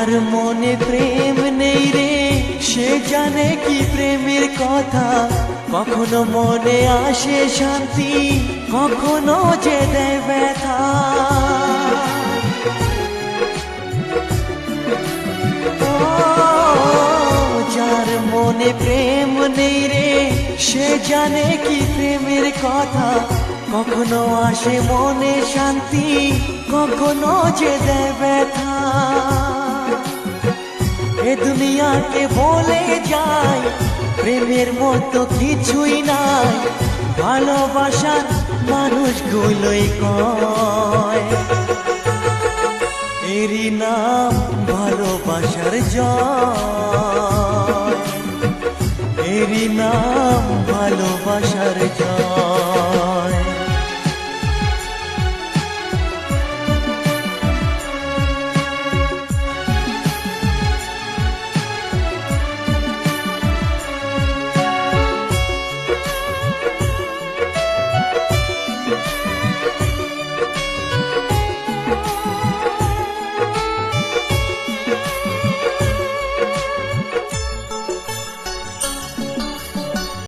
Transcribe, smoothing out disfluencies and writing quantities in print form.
যার মনে প্রেম নেই রে সে জানে কি প্রেমের কথা, কখনো মনে আসে শান্তি, কখনো যে দেয় ব্যথা। ও যার মনে প্রেম নেই রে সে জানে কি প্রেমের কথা, কখনো আসে মনে শান্তি, কখনো যে দেয় ব্যথা। এ দুনিয়াকে বলে যায় প্রেমের মতো কিছুই নাই, ভালোবাসার মানুষগুলোই কয় এরই নাম ভালোবাসার জয়, এরই নাম ভালোবাসার জয়।